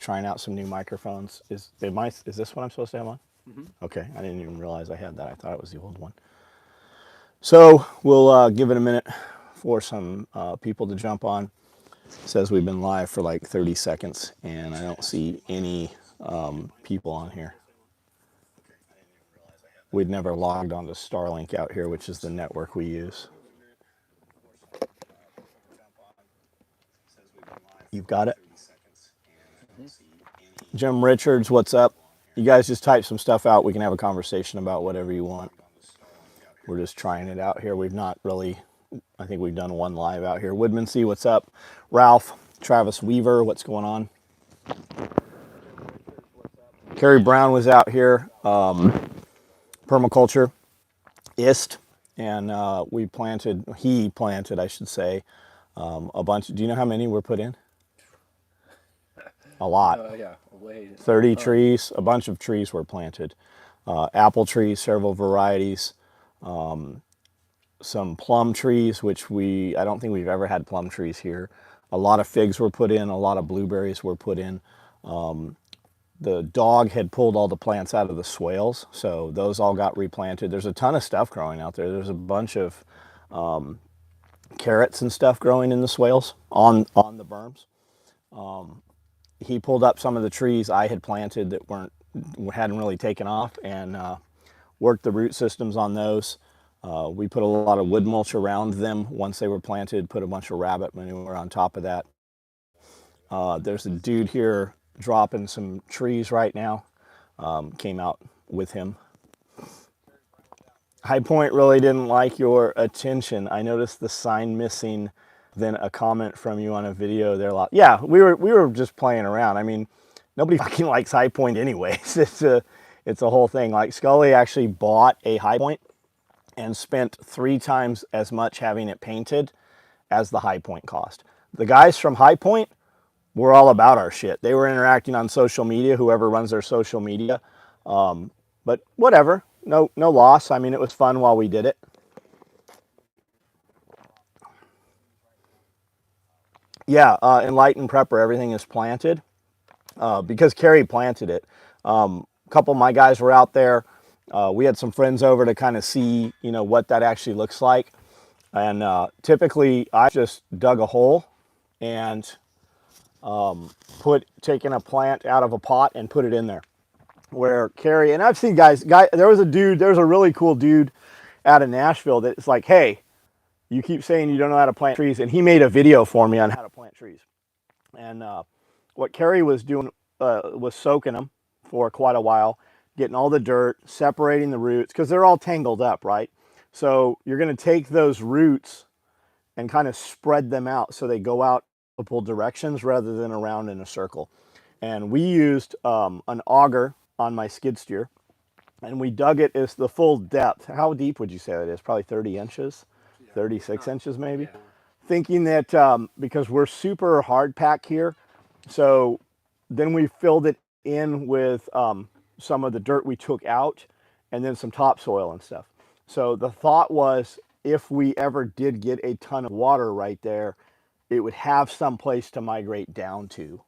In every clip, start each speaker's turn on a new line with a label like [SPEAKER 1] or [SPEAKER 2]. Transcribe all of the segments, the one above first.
[SPEAKER 1] trying out some new microphones. Is this what I'm supposed to have on?
[SPEAKER 2] Mm-hmm.
[SPEAKER 1] Okay, I didn't even realize I had that. I thought it was the old one. So we'll give it a minute for some people to jump on. It says we've been live for like 30 seconds, and I don't see any people on here. We'd never logged onto Starlink out here, which is the network we use. You've got it.
[SPEAKER 2] Mm-hmm.
[SPEAKER 1] Jim Richards, what's up? You guys just type some stuff out. We can have a conversation about whatever you want. We're just trying it out here. We've not really, I think we've done one live out here. Woodman C, what's up? Ralph, Travis Weaver, what's going on? Kerry Brown was out here, permaculture, IST, and he planted, I should say, a bunch. Do you know how many were put in? A lot.
[SPEAKER 2] Yeah, way
[SPEAKER 1] 30 trees, a bunch of trees were planted. Apple trees, several varieties, some plum trees, which I don't think we've ever had plum trees here. A lot of figs were put in, a lot of blueberries were put in. The dog had pulled all the plants out of the swales, so those all got replanted. There's a ton of stuff growing out there. There's a bunch of carrots and stuff growing in the swales on the berms. He pulled up some of the trees I had planted that hadn't really taken off, and worked the root systems on those. We put a lot of wood mulch around them once they were planted, put a bunch of rabbit manure on top of that. There's a dude here dropping some trees right now. Came out with him. High Point really didn't like your attention. I noticed the sign missing, then a comment from you on a video there. Yeah, we were just playing around. I mean, nobody fucking likes High Point anyways. It's a whole thing. Like Scully actually bought a High Point and spent 3 times as much having it painted as the High Point cost. The guys from High Point were all about our shit. They were interacting on social media, whoever runs their social media. But whatever, no loss. I mean, it was fun while we did it. Yeah, Enlightened Prepper, everything is planted because Carrie planted it. A couple of my guys were out there. We had some friends over to kind of see, what that actually looks like. And typically, I just dug a hole and taken a plant out of a pot and put it in there. Where Carrie, and I've seen there was a really cool dude out of Nashville that's like, hey, you keep saying you don't know how to plant trees, and he made a video for me on how to plant trees. And what Carrie was doing was soaking them for quite a while, getting all the dirt, separating the roots, because they're all tangled up, right? So you're going to take those roots and kind of spread them out so they go out multiple directions rather than around in a circle. And we used an auger on my skid steer, and we dug it as the full depth. How deep would you say that is? Probably 30 inches, 36 inches maybe.
[SPEAKER 2] Yeah.
[SPEAKER 1] Thinking that because we're super hard pack here, so then we filled it in with some of the dirt we took out and then some topsoil and stuff. So the thought was if we ever did get a ton of water right there, it would have some place to migrate down to.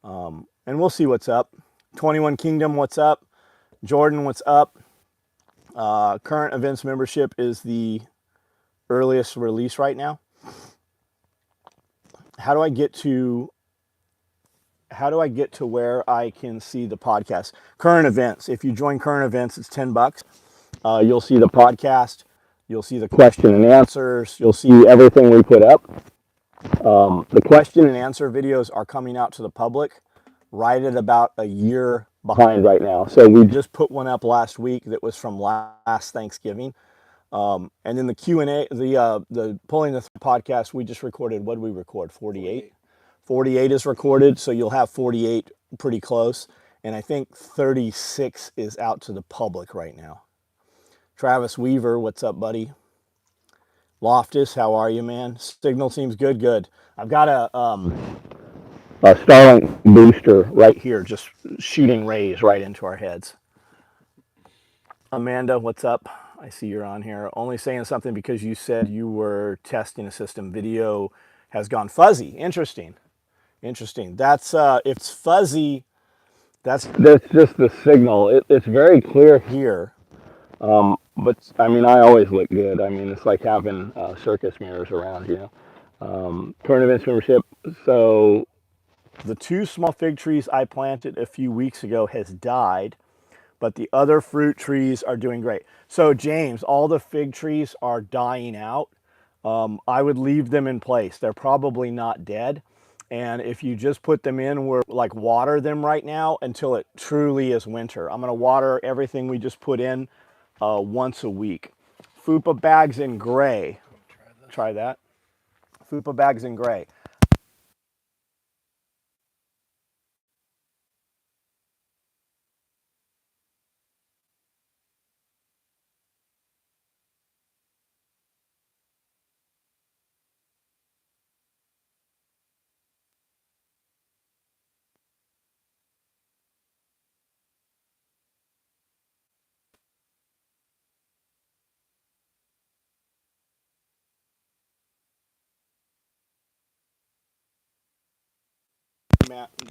[SPEAKER 1] And we'll see what's up. 21 Kingdom, what's up? Jordan, what's up? Current events membership is the earliest release right now. How do I get to where I can see the podcast? Current events. If you join current events, it's $10. You'll see the podcast. You'll see the question and answers. You'll see everything we put up. The question and answer videos are coming out to the public right at about a year behind right now. So we just put one up last week that was from last Thanksgiving. And then the Q&A, the Pulling the podcast, we just recorded, what did we record? 48? 48 is recorded, so you'll have 48 pretty close. And I think 36 is out to the public right now. Travis Weaver, what's up, buddy? Loftus, how are you, man? Signal seems good, good. I've got a Starlink booster right here, just shooting rays right into our heads. Amanda, what's up? I see you're on here. Only saying something because you said you were testing a system. Video has gone fuzzy. Interesting. Interesting. That's if it's fuzzy, that's just the signal. It's very clear here. But I mean, I always look good. I mean, it's like having circus mirrors around, you know. Current events membership. So the two small fig trees I planted a few weeks ago has died, but the other fruit trees are doing great. So James, all the fig trees are dying out. I would leave them in place. They're probably not dead. And if you just put them in, we're like water them right now until it truly is winter. I'm gonna water everything we just put in once a week. FAA bags in gray.
[SPEAKER 2] Try this.
[SPEAKER 1] Try that. FAA bags in gray.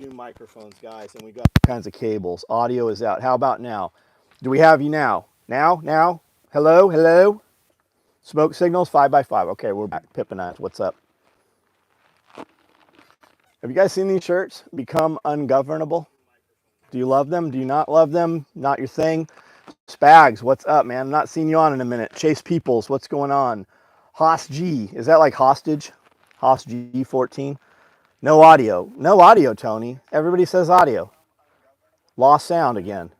[SPEAKER 1] New microphones, guys, and we got all kinds of cables. Audio is out. How about now? Do we have you now? Now? Hello? Hello? Smoke signals, 5x5. Okay, we're back. Pippin, what's up? Have you guys seen these shirts? Become ungovernable. Do you love them? Do you not love them? Not your thing? Spags, what's up, man? I'm not seeing you on in a minute. Chase Peoples, what's going on? Hoss G, is that like hostage? Hoss G 14. No audio. No audio, Tony. Everybody says audio. Lost sound again.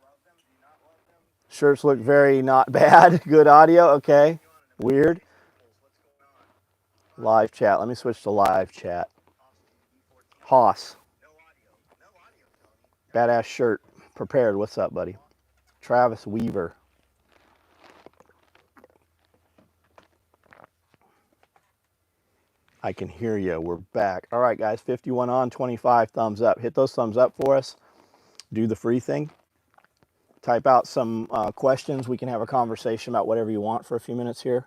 [SPEAKER 1] Shirts look very not bad. Good audio. Okay. Weird. Live chat. Let me switch to live chat. Hoss. Badass shirt. Prepared. What's up, buddy? Travis Weaver. I can hear you. We're back. All right, guys. 51 on, 25 thumbs up. Hit those thumbs up for us. Do the free thing. Type out some questions. We can have a conversation about whatever you want for a few minutes here.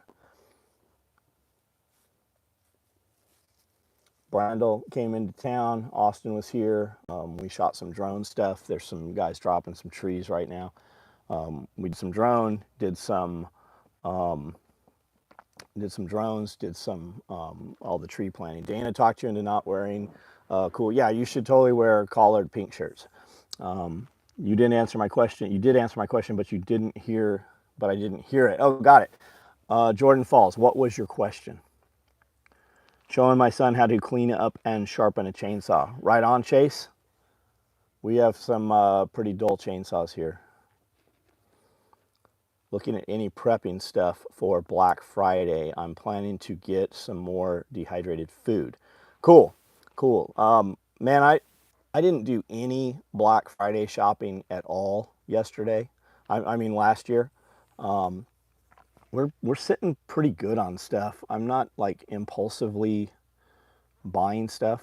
[SPEAKER 1] Brandel came into town. Austin was here. We shot some drone stuff. There's some guys dropping some trees right now. We did some drone, did some drones, did some all the tree planting. Dana talked you into not wearing cool. Yeah, you should totally wear collared pink shirts. You didn't answer my question. You did answer my question, but you didn't hear. But I didn't hear it. Oh, got it. Jordan Falls. What was your question? Showing my son how to clean up and sharpen a chainsaw. Right on, Chase. We have some pretty dull chainsaws here. Looking at any prepping stuff for Black Friday. I'm planning to get some more dehydrated food. Cool. Man, I didn't do any Black Friday shopping at all yesterday. I mean last year. We're sitting pretty good on stuff. I'm not like impulsively buying stuff.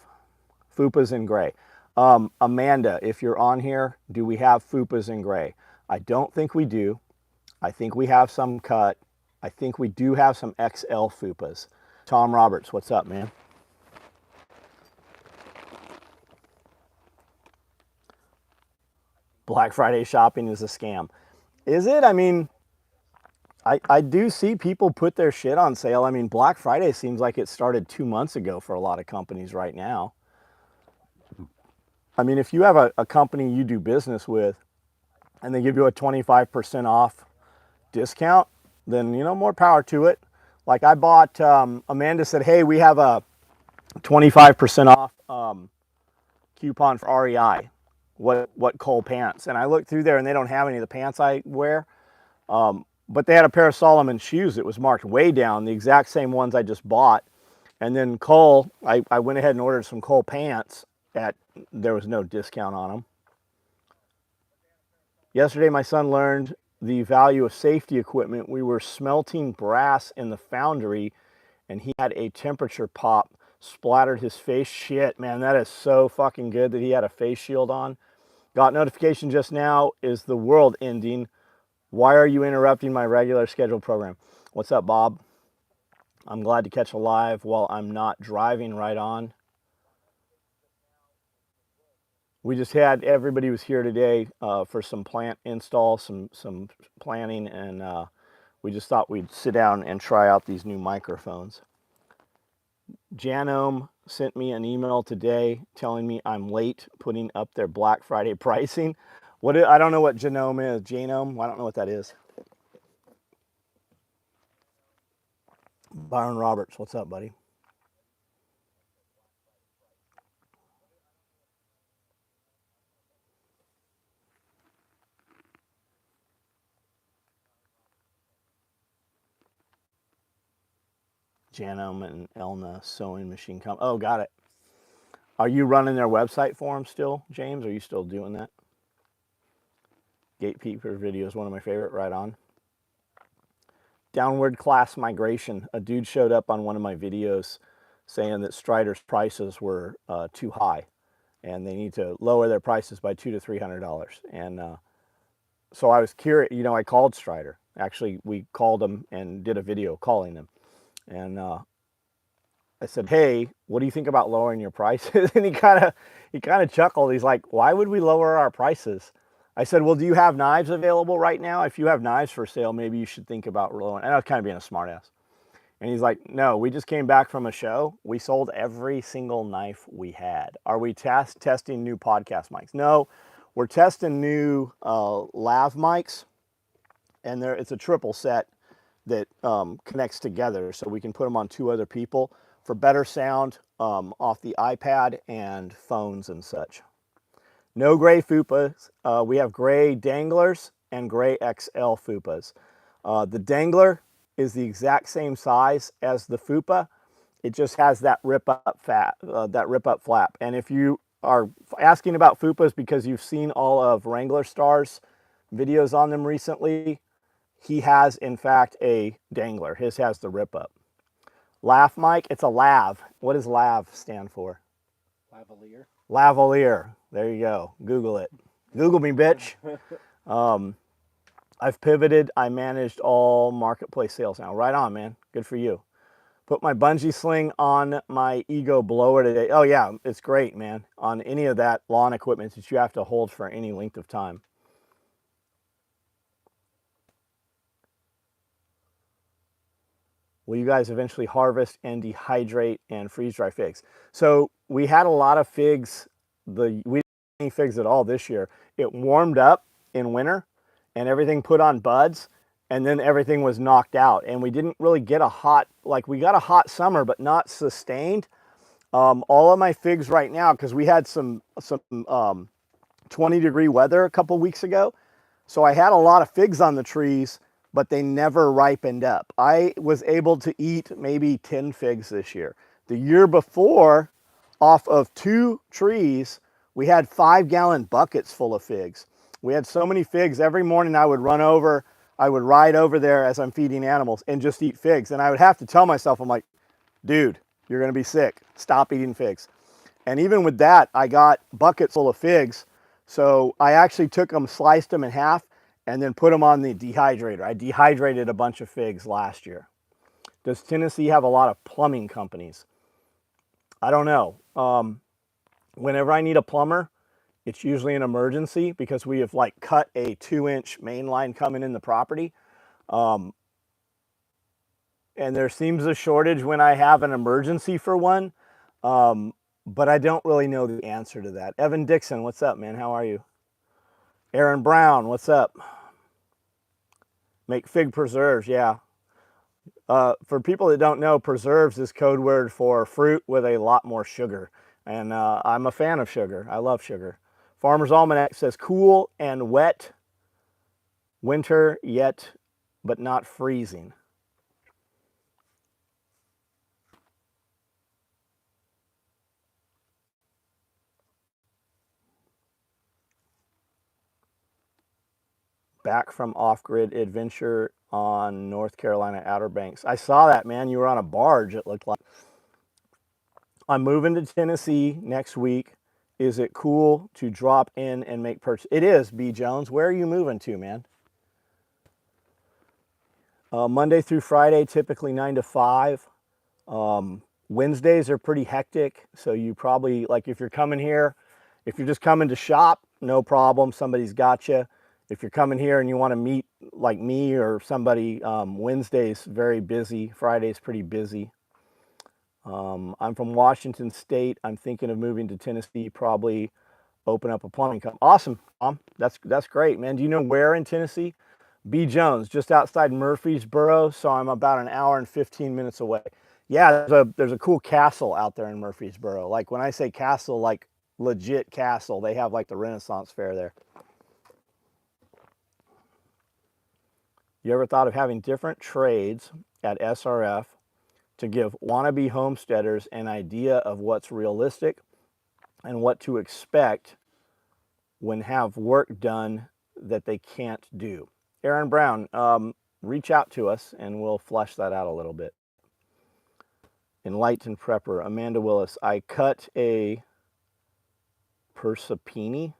[SPEAKER 1] Fupas in gray. Amanda, if you're on here, do we have Fupas in gray? I don't think we do. I think we have some cut. I think we do have some XL Fupas. Tom Roberts, what's up, man? Black Friday shopping is a scam. Is it? I mean, I do see people put their shit on sale. I mean, Black Friday seems like it started 2 months ago for a lot of companies right now. I mean, if you have a company you do business with and they give you a 25% off discount, then, you know, more power to it. Like I bought, Amanda said, hey, we have a 25% off coupon for REI. What Cole pants? And I looked through there and they don't have any of the pants I wear. But they had a pair of Solomon shoes that was marked way down, the exact same ones I just bought. And then Cole, I went ahead and ordered some Cole pants there was no discount on them. Yesterday, my son learned the value of safety equipment. We were smelting brass in the foundry and he had a temperature pop, splattered his face. Shit, man, that is so fucking good that he had a face shield on. Got notification just now. Is the world ending? Why are you interrupting my regular scheduled program? What's up, Bob? I'm glad to catch a live while I'm not driving. Right on. We just had, everybody was here today for some plant install, some planning, and we just thought we'd sit down and try out these new microphones. Janome sent me an email today telling me I'm late putting up their Black Friday pricing. I don't know what Janome is. Janome? I don't know what that is. Byron Roberts, what's up, buddy? Janome and Elna Sewing Machine Company. Oh, got it. Are you running their website for them still, James? Are you still doing that? Gatekeeper video is one of my favorite. Right on. Downward class migration. A dude showed up on one of my videos saying that Strider's prices were too high, and they need to lower their prices by $200 to $300. And so I was curious. You know, I called Strider. Actually, we called them and did a video calling them, and I said, "Hey, what do you think about lowering your prices?" And he kind of chuckled. He's like, "Why would we lower our prices?" I said, "Well, do you have knives available right now? If you have knives for sale, maybe you should think about lowering." And I was kind of being a smartass. And he's like, "No, we just came back from a show. We sold every single knife we had. Are we testing new podcast mics?" No, we're testing new lav mics, and it's a triple set that connects together, so we can put them on two other people for better sound off the iPad and phones and such. No gray FUPAs. We have gray danglers and gray XL FUPAs. The dangler is the exact same size as the FUPA. It just has that rip up flap. And if you are asking about FUPAs because you've seen all of Wrangler Star's videos on them recently, he has in fact a dangler. His has the rip up. Lav mic, it's a lav. What does lav stand for?
[SPEAKER 2] Lavalier.
[SPEAKER 1] Lavalier. There you go. Google it. Google me, bitch. I've pivoted. I managed all marketplace sales now. Right on, man. Good for you. Put my bungee sling on my Ego blower today. Oh yeah, it's great, man. On any of that lawn equipment that you have to hold for any length of time. Will you guys eventually harvest and dehydrate and freeze dry figs? So we had a lot of figs. We didn't have any figs at all this year. It warmed up in winter and everything put on buds, and then everything was knocked out. And we didn't really get a hot, like we got a hot summer, but not sustained. All of my figs right now, because we had some 20-degree weather a couple weeks ago. So I had a lot of figs on the trees, but they never ripened up. I was able to eat maybe 10 figs this year. The year before, off of 2 trees, we had 5-gallon buckets full of figs. We had so many figs, every morning I would ride over there as I'm feeding animals and just eat figs. And I would have to tell myself, I'm like, dude, you're gonna be sick. Stop eating figs. And even with that, I got buckets full of figs. So I actually took them, sliced them in half, and then put them on the dehydrator. I dehydrated a bunch of figs last year. Does Tennessee have a lot of plumbing companies? I don't know. Whenever I need a plumber, it's usually an emergency because we have like cut a 2-inch main line coming in the property. And there seems a shortage when I have an emergency for one. But I don't really know the answer to that. Evan Dixon, what's up, man? How are you? Aaron Brown, what's up? Make fig preserves, yeah. For people that don't know, preserves is code word for fruit with a lot more sugar. And I'm a fan of sugar. I love sugar. Farmer's Almanac says cool and wet winter yet, but not freezing. Back from off-grid adventure on North Carolina Outer Banks. I saw that, man. You were on a barge, it looked like. I'm moving to Tennessee next week. Is it cool to drop in and make purchase? It is, B. Jones. Where are you moving to, man? Monday through Friday, typically 9 to 5. Wednesdays are pretty hectic, so you probably, like if you're coming here If you're just coming to shop, no problem. Somebody's got you. If you're coming here and you want to meet like me or somebody, Wednesday's very busy. Friday's pretty busy. I'm from Washington State. I'm thinking of moving to Tennessee, probably open up a plumbing company. Awesome, Tom. That's great, man. Do you know where in Tennessee? B. Jones, just outside Murfreesboro. So I'm about an hour and 15 minutes away. Yeah, there's a cool castle out there in Murfreesboro. Like when I say castle, like legit castle. They have like the Renaissance Fair there. You ever thought of having different trades at SRF to give wannabe homesteaders an idea of what's realistic and what to expect when have work done that they can't do? Aaron Brown, reach out to us and we'll flesh that out a little bit. Enlightened Prepper, Amanda Willis, I cut a Persipini,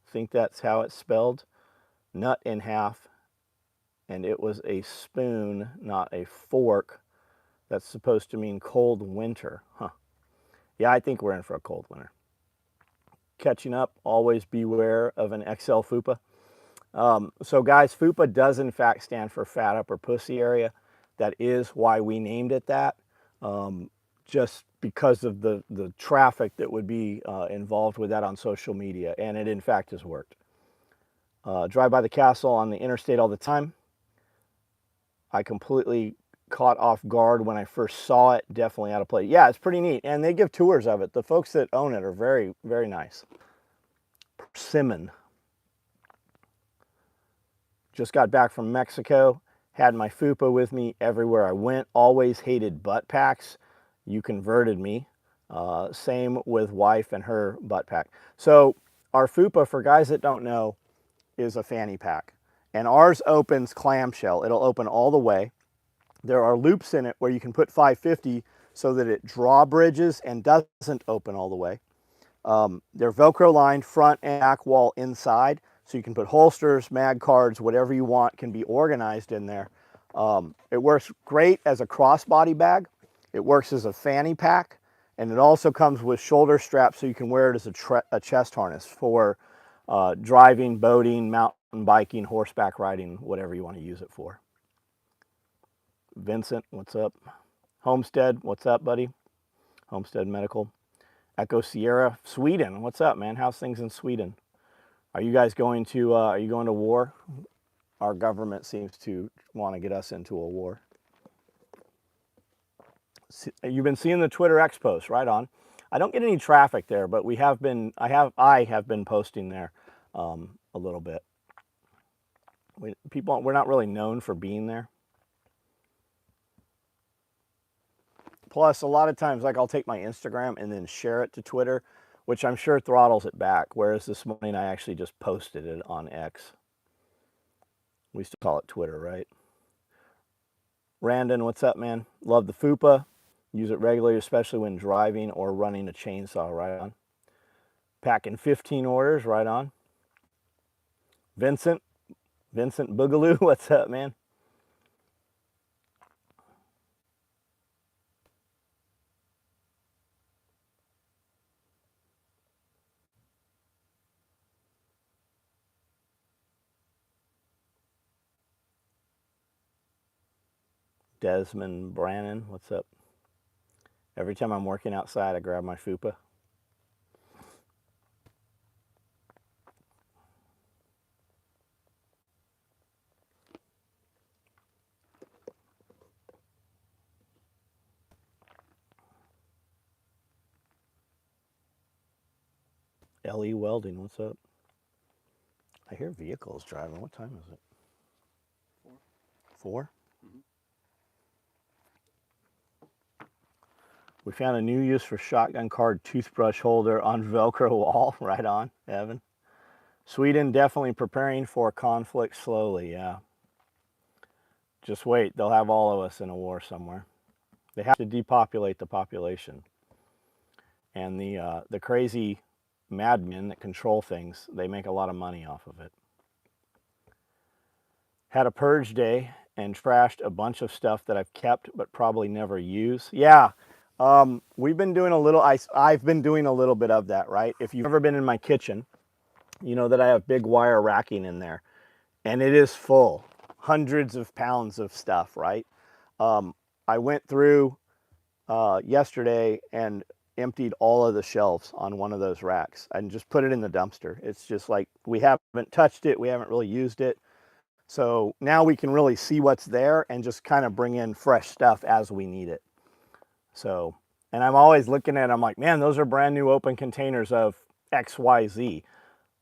[SPEAKER 1] think that's how it's spelled, nut in half, and it was a spoon, not a fork. That's supposed to mean cold winter. Huh. Yeah, I think we're in for a cold winter. Catching up, always beware of an XL FUPA. So guys, FUPA does in fact stand for fat upper pussy area. That is why we named it that. Just because of the traffic that would be involved with that on social media, and it in fact has worked. Drive by the castle on the interstate all the time. I completely caught off guard when I first saw it. Definitely out of place. Yeah, it's pretty neat, and they give tours of it. The folks that own it are very, very nice. Persimmon. Just got back from Mexico. Had my FUPA with me everywhere I went. Always hated butt packs. You converted me. Same with wife and her butt pack. So our FUPA, for guys that don't know, is a fanny pack. And ours opens clamshell. It'll open all the way. There are loops in it where you can put 550 so that it drawbridges and doesn't open all the way. They're Velcro lined front and back wall inside. So you can put holsters, mag cards, whatever you want can be organized in there. It works great as a crossbody bag. It works as a fanny pack. And it also comes with shoulder straps so you can wear it as a chest harness for driving, boating, mountain biking, horseback riding, whatever you want to use it for. Vincent, what's up? Homestead, what's up, buddy? Homestead Medical. Echo Sierra, Sweden, what's up, man? How's things in Sweden? Are you guys going to war? Our government seems to want to get us into a war. You've been seeing the Twitter X posts, right on. I don't get any traffic there, but I have been posting there a little bit. We're not really known for being there. Plus, a lot of times, like I'll take my Instagram and then share it to Twitter, which I'm sure throttles it back. Whereas this morning, I actually just posted it on X. We used to call it Twitter, right? Randon, what's up, man? Love the FUPA. Use it regularly, especially when driving or running a chainsaw, right on. Packing 15 orders, right on. Vincent Boogaloo, what's up, man? Desmond Brannon, what's up? Every time I'm working outside, I grab my FUPA. LE Welding, what's up? I hear vehicles driving. What time is it? 4? Mm-hmm. We found a new use for shotgun card toothbrush holder on Velcro wall. Right on, Evan. Sweden definitely preparing for conflict slowly, yeah. Just wait, they'll have all of us in a war somewhere. They have to depopulate the population. And the crazy madmen that control things, they make a lot of money off of it. Had a purge day and trashed a bunch of stuff that I've kept but probably never use. Yeah, We've been doing a little, I've been doing a little bit of that, right? If you've ever been in my kitchen, you know that I have big wire racking in there, and it is full, hundreds of pounds of stuff, right? I went through yesterday and emptied all of the shelves on one of those racks and just put it in the dumpster. It's just like we haven't touched it, we haven't really used it. So now we can really see what's there and just kind of bring in fresh stuff as we need it. So, and I'm always looking at it, I'm like, man, those are brand new open containers of XYZ.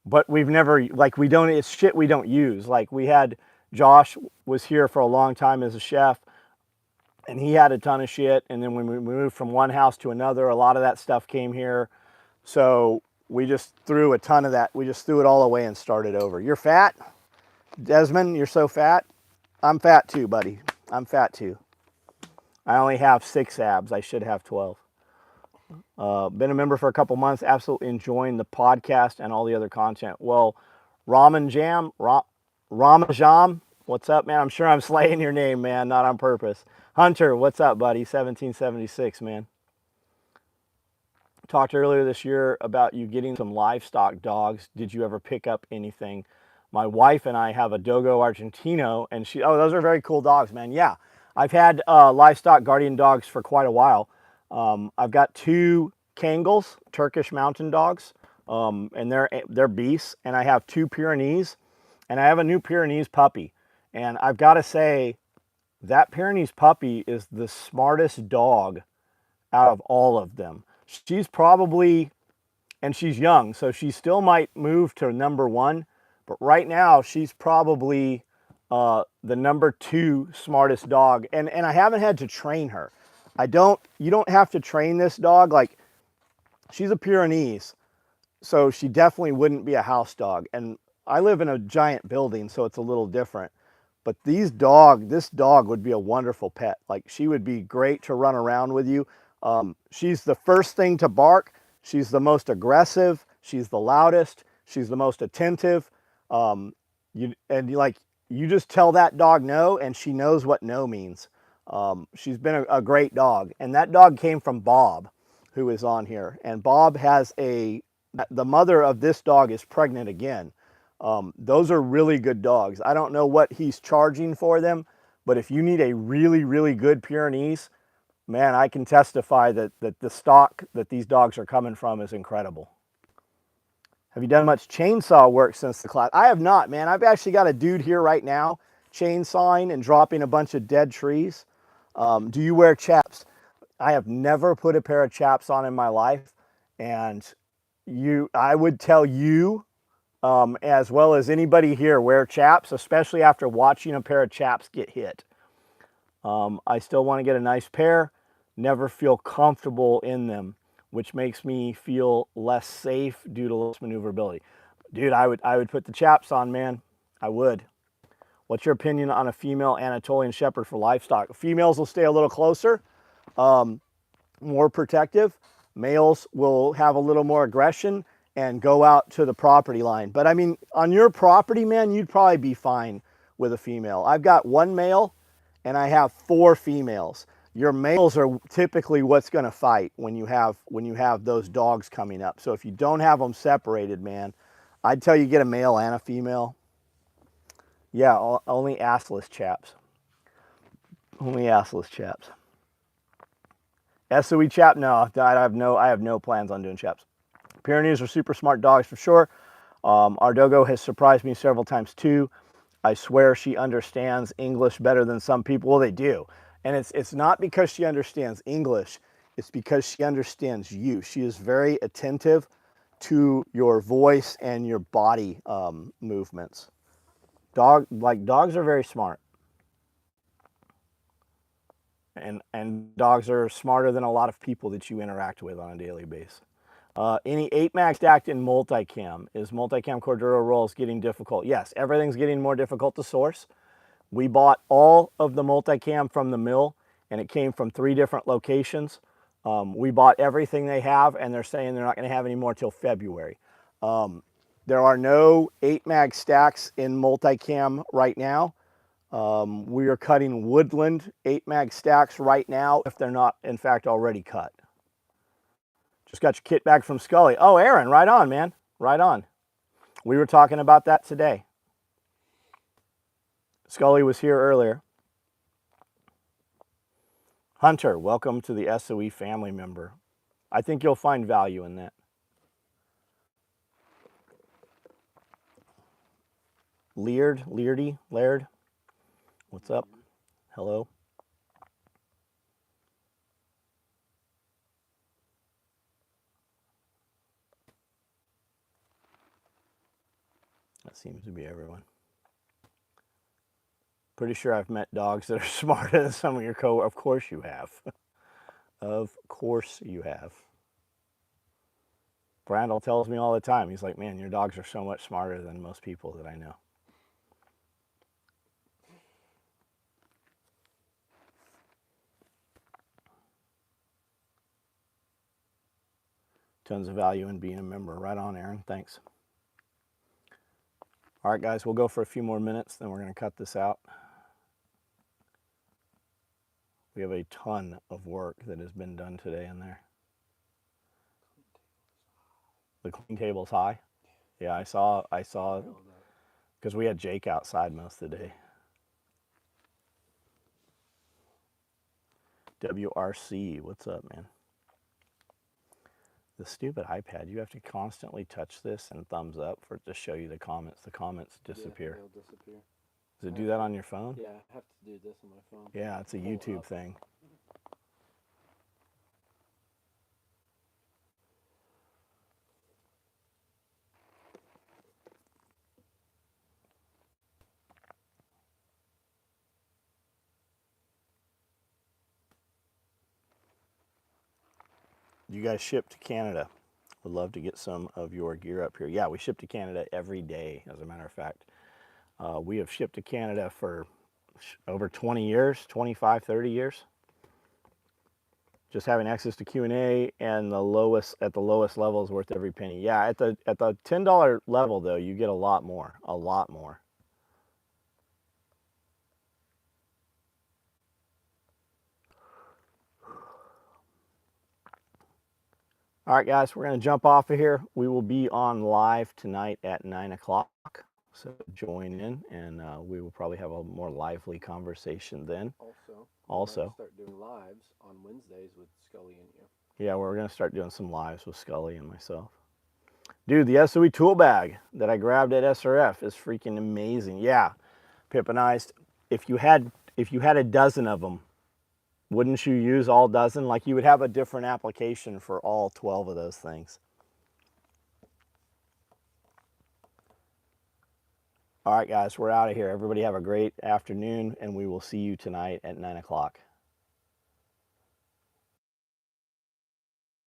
[SPEAKER 1] But we've never, like, we don't, it's shit we don't use. Like, we had, Josh was here for a long time as a chef, and he had a ton of shit. And then when we moved from one house to another, a lot of that stuff came here. So we just threw a ton of that. We just threw it all away and started over. You're fat? Desmond, you're so fat. I'm fat too, buddy. I'm fat too. I only have 6 abs. I should have 12. Been a member for a couple months. Absolutely enjoying the podcast and all the other content. Well, Ramajam, what's up, man? I'm sure I'm slaying your name, man, not on purpose. Hunter, what's up, buddy? 1776, man. Talked earlier this year about you getting some livestock dogs. Did you ever pick up anything? My wife and I have a Dogo Argentino, and those are very cool dogs, man. Yeah, I've had livestock guardian dogs for quite a while. I've got 2 Kangals, Turkish mountain dogs, and they're beasts. And I have 2 Pyrenees, and I have a new Pyrenees puppy. And I've got to say, that Pyrenees puppy is the smartest dog out of all of them. She's probably, and she's young, so she still might move to number 1. But right now, she's probably the number 2 smartest dog. And I haven't had to train her. You don't have to train this dog. Like, she's a Pyrenees, so she definitely wouldn't be a house dog. And I live in a giant building, so it's a little different. But this dog would be a wonderful pet. Like, she would be great to run around with you. She's the first thing to bark. She's the most aggressive. She's the loudest. She's the most attentive. You just tell that dog no, and she knows what no means. She's been a great dog. And that dog came from Bob, who is on here. And Bob has the mother of this dog is pregnant again. Those are really good dogs. I don't know what he's charging for them, but if you need a really, really good Pyrenees, man, I can testify that the stock that these dogs are coming from is incredible. Have you done much chainsaw work since the class? I have not, man. I've actually got a dude here right now chainsawing and dropping a bunch of dead trees. Do you wear chaps? I have never put a pair of chaps on in my life, and I would tell you, as well as anybody here, wear chaps, especially after watching a pair of chaps get hit. I still want to get a nice pair, never feel comfortable in them, which makes me feel less safe due to less maneuverability. Dude, I would put the chaps on, man. I would. What's your opinion on a female Anatolian Shepherd for livestock? Females will stay a little closer, more protective. Males will have a little more aggression and go out to the property line. But I mean, on your property, man, you'd probably be fine with a female. I've got 1 male and I have 4 females. Your males are typically what's going to fight when you have those dogs coming up. So if you don't have them separated, man, I'd tell you get a male and a female. Yeah, only assless chaps. Only assless chaps. SOE chap? No, I have no plans on doing chaps. Pyrenees are super smart dogs for sure. Our Dogo has surprised me several times too. I swear she understands English better than some people. Well, they do. And it's not because she understands English. It's because she understands you. She is very attentive to your voice and your body movements. Dogs are very smart. And dogs are smarter than a lot of people that you interact with on a daily basis. Any 8 mag stacked in multicam. Is multicam Corduro rolls getting difficult? Yes, everything's getting more difficult to source. We bought all of the multicam from the mill, and it came from 3 different locations. We bought everything they have, and they're saying they're not going to have any more till February. There are no 8 mag stacks in multicam right now. We are cutting woodland 8-mag stacks right now if they're not, in fact, already cut. Just got your kit back from Scully. Oh, Aaron, right on, man. Right on. We were talking about that today. Scully was here earlier. Hunter, welcome to the SOE family member. I think you'll find value in that. Laird, what's up? Hello. That seems to be everyone. Pretty sure I've met dogs that are smarter than some of your co. Of course you have. Of course you have. Brandel tells me all the time. He's like, man, your dogs are so much smarter than most people that I know. Tons of value in being a member. Right on, Aaron. Thanks. All right, guys, we'll go for a few more minutes, then we're going to cut this out. We have a ton of work that has been done today in there. The clean table's high. Yeah, I saw, because we had Jake outside most of the day. WRC, what's up, man? The stupid iPad, you have to constantly touch this and thumbs up for it to show you the comments. The comments disappear.
[SPEAKER 2] Yeah, they'll disappear.
[SPEAKER 1] Does it do that on your phone?
[SPEAKER 2] Yeah, I have to do this on my phone.
[SPEAKER 1] Yeah, it's a YouTube thing. You guys ship to Canada. Would love to get some of your gear up here. Yeah, we ship to Canada every day, as a matter of fact. We have shipped to Canada for over 20 years, 25, 30 years. Just having access to Q&A and the lowest level is worth every penny. Yeah, at the $10 level though, you get a lot more, a lot more. All right, guys, we're going to jump off of here. We will be on live tonight at 9 o'clock. So join in, and we will probably have a more lively conversation then.
[SPEAKER 2] Also, start doing lives on Wednesdays with Scully and you.
[SPEAKER 1] Yeah, we're going to start doing some lives with Scully and myself. Dude, the SOE tool bag that I grabbed at SRF is freaking amazing. Yeah, pippinized. If you had a dozen of them, wouldn't you use all dozen? Like you would have a different application for all 12 of those things. All right, guys, we're out of here. Everybody have a great afternoon, and we will see you tonight at 9 o'clock.